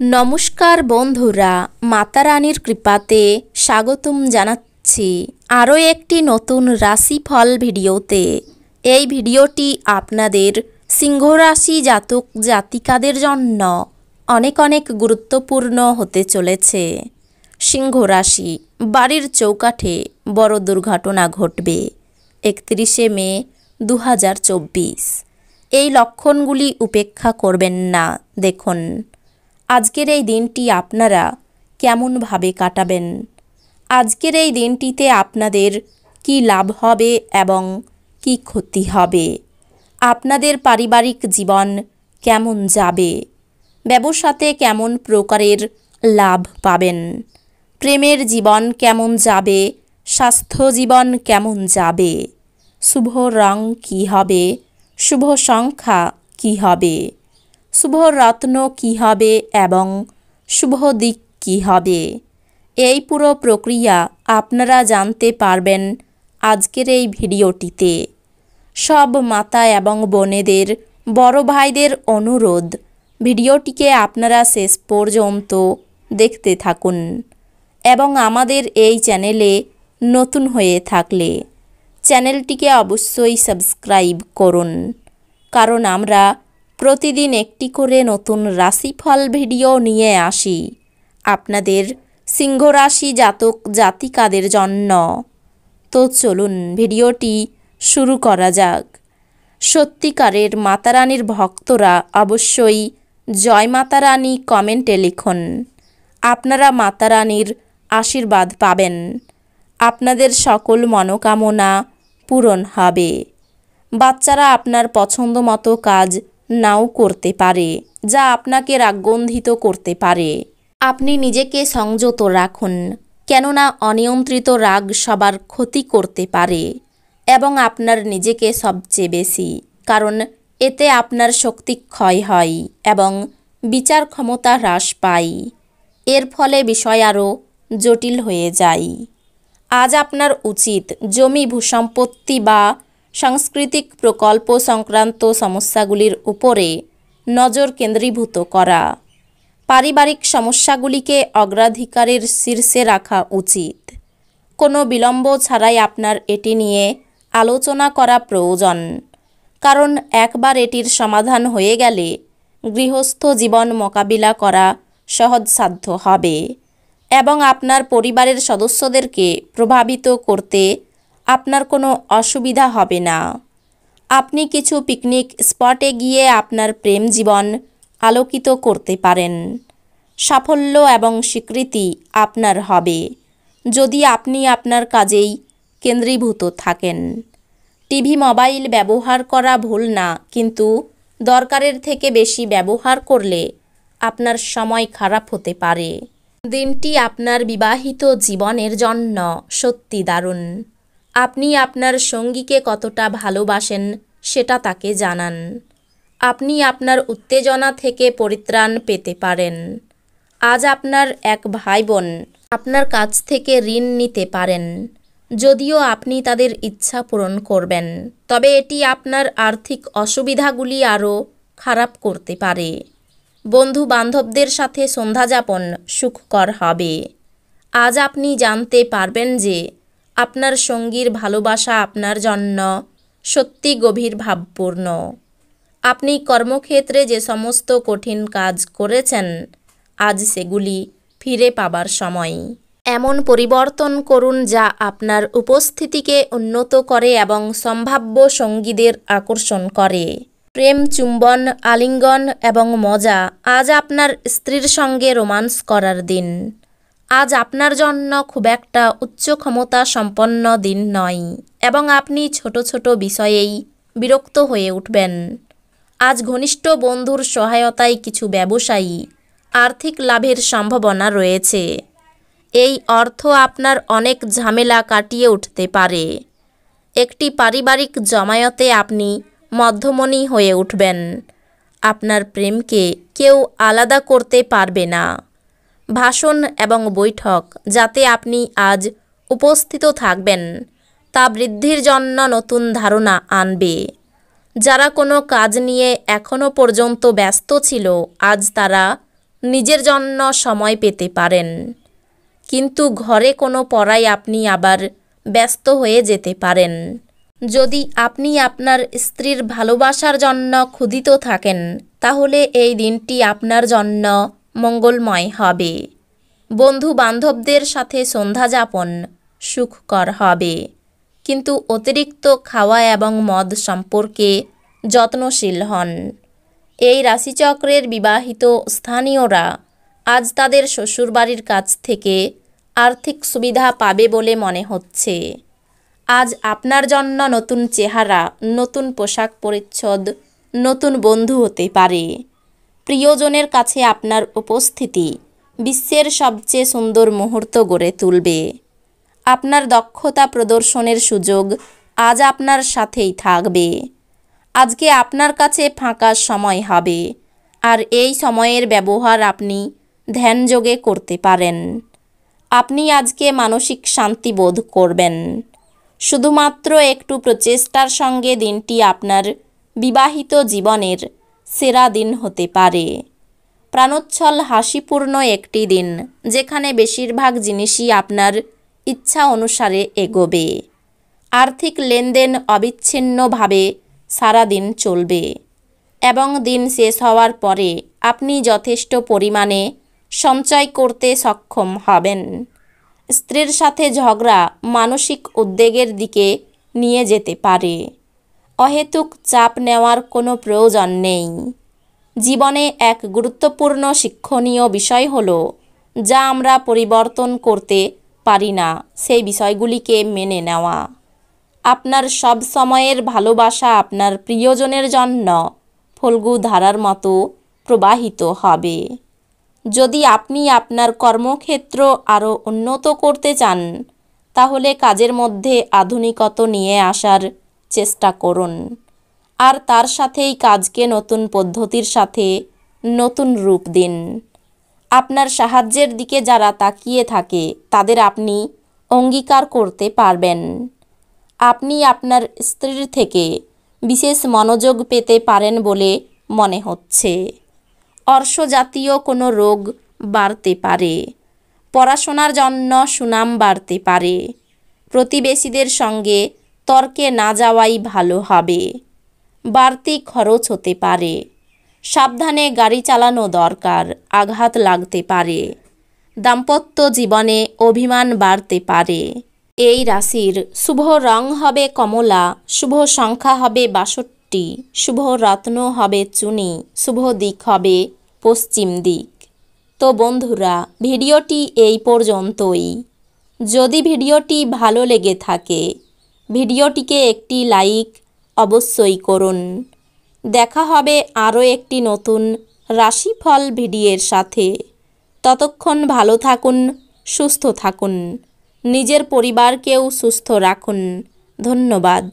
নমস্কার বন্ধুরা, মাতা রানীর কৃপাতে স্বাগতম জানাচ্ছি আরও একটি নতুন রাশিফল ভিডিওতে। এই ভিডিওটি আপনাদের সিংহ রাশি জাতক জাতিকাদের জন্য অনেক অনেক গুরুত্বপূর্ণ হতে চলেছে। সিংহ রাশি, বাড়ির চৌকাঠে বড় দুর্ঘটনা ঘটবে 31শে মে 2024। এই লক্ষণগুলি উপেক্ষা করবেন না। দেখুন আজকের এই দিনটি আপনারা কেমনভাবে কাটাবেন। আজকের এই দিনটিতে আপনাদের কি লাভ হবে এবং কি ক্ষতি হবে। আপনাদের পারিবারিক জীবন কেমন যাবে, ব্যবসাতে কেমন প্রকারের লাভ পাবেন, প্রেমের জীবন কেমন যাবে, স্বাস্থ্য জীবন কেমন যাবে, শুভ রং কী হবে, শুভ সংখ্যা কী হবে, শুভ রত্ন কী হবে এবং শুভ দিক কী হবে। এই পুরো প্রক্রিয়া আপনারা জানতে পারবেন আজকের এই ভিডিওটিতে। সব মাতা এবং বোনেদের, বড় ভাইদের অনুরোধ, ভিডিওটিকে আপনারা শেষ পর্যন্ত দেখতে থাকুন এবং আমাদের এই চ্যানেলে নতুন হয়ে থাকলে চ্যানেলটিকে অবশ্যই সাবস্ক্রাইব করুন, কারণ আমরা প্রতিদিন একটি করে নতুন রাশিফল ভিডিও নিয়ে আসি আপনাদের সিংহ রাশি জাতক জাতিকাদের জন্য। তো চলুন ভিডিওটি শুরু করা যাক। সত্যিকারের মাতারানীর ভক্তরা অবশ্যই জয় মাতা রানী কমেন্টে লিখুন। আপনারা মাতারানীর আশীর্বাদ পাবেন, আপনাদের সকল মনোকামনা পূরণ হবে। বাচ্চারা আপনার পছন্দ মতো কাজ নাও করতে পারে, যা আপনাকে রাগগন্ধিত করতে পারে। আপনি নিজেকে সংযত রাখুন, কেননা অনিয়ন্ত্রিত রাগ সবার ক্ষতি করতে পারে এবং আপনার নিজেকে সবচেয়ে বেশি, কারণ এতে আপনার শক্তি ক্ষয় হয় এবং বিচার ক্ষমতা হ্রাস পায়। এর ফলে বিষয় আরও জটিল হয়ে যায়। আজ আপনার উচিত জমি, ভূসম্পত্তি বা সাংস্কৃতিক প্রকল্প সংক্রান্ত সমস্যাগুলির উপরে নজর কেন্দ্রীভূত করা। পারিবারিক সমস্যাগুলিকে অগ্রাধিকারের শীর্ষে রাখা উচিত। কোনো বিলম্ব ছাড়াই আপনার এটি নিয়ে আলোচনা করা প্রয়োজন, কারণ একবার এটির সমাধান হয়ে গেলে গৃহস্থ জীবন মোকাবিলা করা সহজসাধ্য হবে এবং আপনার পরিবারের সদস্যদেরকে প্রভাবিত করতে আপনার কোনো অসুবিধা হবে না। আপনি কিছু পিকনিক স্পটে গিয়ে আপনার প্রেম জীবন আলোকিত করতে পারেন। সাফল্য এবং স্বীকৃতি আপনার হবে যদি আপনি আপনার কাজেই কেন্দ্রীভূত থাকেন। টিভি, মোবাইল ব্যবহার করা ভুল না, কিন্তু দরকারের থেকে বেশি ব্যবহার করলে আপনার সময় খারাপ হতে পারে। দিনটি আপনার বিবাহিত জীবনের জন্য সত্যি দারুণ। আপনি আপনার সঙ্গীকে কতটা ভালোবাসেন সেটা তাকে জানান। আপনি আপনার উত্তেজনা থেকে পরিত্রাণ পেতে পারেন। আজ আপনার এক ভাই বোন আপনার কাছ থেকে ঋণ নিতে পারেন। যদিও আপনি তাদের ইচ্ছা পূরণ করবেন, তবে এটি আপনার আর্থিক অসুবিধাগুলি আরও খারাপ করতে পারে। বন্ধু বান্ধবদের সাথে সন্ধ্যাযাপন সুখকর হবে। আজ আপনি জানতে পারবেন যে আপনার সঙ্গীর ভালোবাসা আপনার জন্য সত্যি গভীর ভাবপূর্ণ। আপনি কর্মক্ষেত্রে যে সমস্ত কঠিন কাজ করেছেন, আজ সেগুলি ফিরে পাবার সময়। এমন পরিবর্তন করুন যা আপনার উপস্থিতিকে উন্নত করে এবং সম্ভাব্য সঙ্গীদের আকর্ষণ করে। প্রেম, চুম্বন, আলিঙ্গন এবং মজা। আজ আপনার স্ত্রীর সঙ্গে রোমান্স করার দিন। আজ আপনার জন্য খুব একটা উচ্চ ক্ষমতা সম্পন্ন দিন নয় এবং আপনি ছোট ছোট বিষয়েই বিরক্ত হয়ে উঠবেন। আজ ঘনিষ্ঠ বন্ধুর সহায়তায় কিছু ব্যবসায়ী আর্থিক লাভের সম্ভাবনা রয়েছে। এই অর্থ আপনার অনেক ঝামেলা কাটিয়ে উঠতে পারে। একটি পারিবারিক জমায়েতে আপনি মধ্যমণি হয়ে উঠবেন। আপনার প্রেমকে কেউ আলাদা করতে পারবে না। ভাষণ এবং বৈঠক যাতে আপনি আজ উপস্থিত থাকবেন, তা বৃদ্ধির জন্য নতুন ধারণা আনবে। যারা কোনো কাজ নিয়ে এখনও পর্যন্ত ব্যস্ত ছিল, আজ তারা নিজের জন্য সময় পেতে পারেন, কিন্তু ঘরে কোনো পড়ায় আপনি আবার ব্যস্ত হয়ে যেতে পারেন। যদি আপনি আপনার স্ত্রীর ভালোবাসার জন্য ক্ষুধিত থাকেন, তাহলে এই দিনটি আপনার জন্য মঙ্গলময় হবে। বন্ধু বান্ধবদের সাথে সন্ধ্যা যাপন সুখকর হবে, কিন্তু অতিরিক্ত খাওয়া এবং মদ সম্পর্কে যত্নশীল হন। এই রাশিচক্রের বিবাহিত স্থানীয়রা আজ তাদের শ্বশুরবাড়ির কাছ থেকে আর্থিক সুবিধা পাবে বলে মনে হচ্ছে। আজ আপনার জন্য নতুন চেহারা, নতুন পোশাক পরিচ্ছদ, নতুন বন্ধু হতে পারে। প্রিয়জনের কাছে আপনার উপস্থিতি বিশ্বের সবচেয়ে সুন্দর মুহূর্ত গড়ে তুলবে। আপনার দক্ষতা প্রদর্শনের সুযোগ আজ আপনার সাথেই থাকবে। আজকে আপনার কাছে ফাঁকা সময় হবে, আর এই সময়ের ব্যবহার আপনি ধ্যানযোগে করতে পারেন। আপনি আজকে মানসিক শান্তি বোধ করবেন। শুধুমাত্র একটু প্রচেষ্টার সঙ্গে দিনটি আপনার বিবাহিত জীবনের সেরা দিন হতে পারে। প্রাণোচ্ছল হাসিপূর্ণ একটি দিন, যেখানে বেশিরভাগ জিনিসই আপনার ইচ্ছা অনুসারে এগোবে। আর্থিক লেনদেন অবিচ্ছিন্নভাবে সারা দিন চলবে, এবং দিন শেষ হওয়ার পরে আপনি যথেষ্ট পরিমাণে সঞ্চয় করতে সক্ষম হবেন। স্ত্রীর সাথে ঝগড়া মানসিক উদ্বেগের দিকে নিয়ে যেতে পারে। অহেতুক চাপ নেওয়ার কোনো প্রয়োজন নেই। জীবনে এক গুরুত্বপূর্ণ শিক্ষণীয় বিষয় হলো, যা আমরা পরিবর্তন করতে পারি না সেই বিষয়গুলিকে মেনে নেওয়া। আপনার সব সময়ের ভালোবাসা আপনার প্রিয়জনের জন্য ফল্গু ধারার মতো প্রবাহিত হবে। যদি আপনি আপনার কর্মক্ষেত্র আরও উন্নত করতে চান, তাহলে কাজের মধ্যে আধুনিকতা নিয়ে আসার চেষ্টা করুন, আর তার সাথেই কাজকে নতুন পদ্ধতির সাথে নতুন রূপ দিন। আপনার সাহায্যের দিকে যারা তাকিয়ে থাকে, তাদের আপনি অঙ্গীকার করতে পারবেন। আপনি আপনার স্ত্রীর থেকে বিশেষ মনোযোগ পেতে পারেন বলে মনে হচ্ছে। অর্শজাতীয় কোনো রোগ বাড়তে পারে। পড়াশোনার জন্য সুনাম বাড়তে পারে। প্রতিবেশীদের সঙ্গে তর্কে না যাওয়াই ভালো হবে। বাড়তি খরচ হতে পারে। সাবধানে গাড়ি চালানো দরকার, আঘাত লাগতে পারে। দাম্পত্য জীবনে অভিমান বাড়তে পারে। এই রাশির শুভ রং হবে কমলা, শুভ সংখ্যা হবে 62, শুভ রত্ন হবে চুনি, শুভ দিক হবে পশ্চিম দিক। তো বন্ধুরা, ভিডিওটি এই পর্যন্তই। যদি ভিডিওটি ভালো লেগে থাকে, ভিডিওটিকে একটি লাইক অবশ্যই করুন। দেখা হবে আরও একটি নতুন রাশিফল ভিডিওর সাথে। ততক্ষণ ভালো থাকুন, সুস্থ থাকুন, নিজের পরিবারকেও সুস্থ রাখুন। ধন্যবাদ।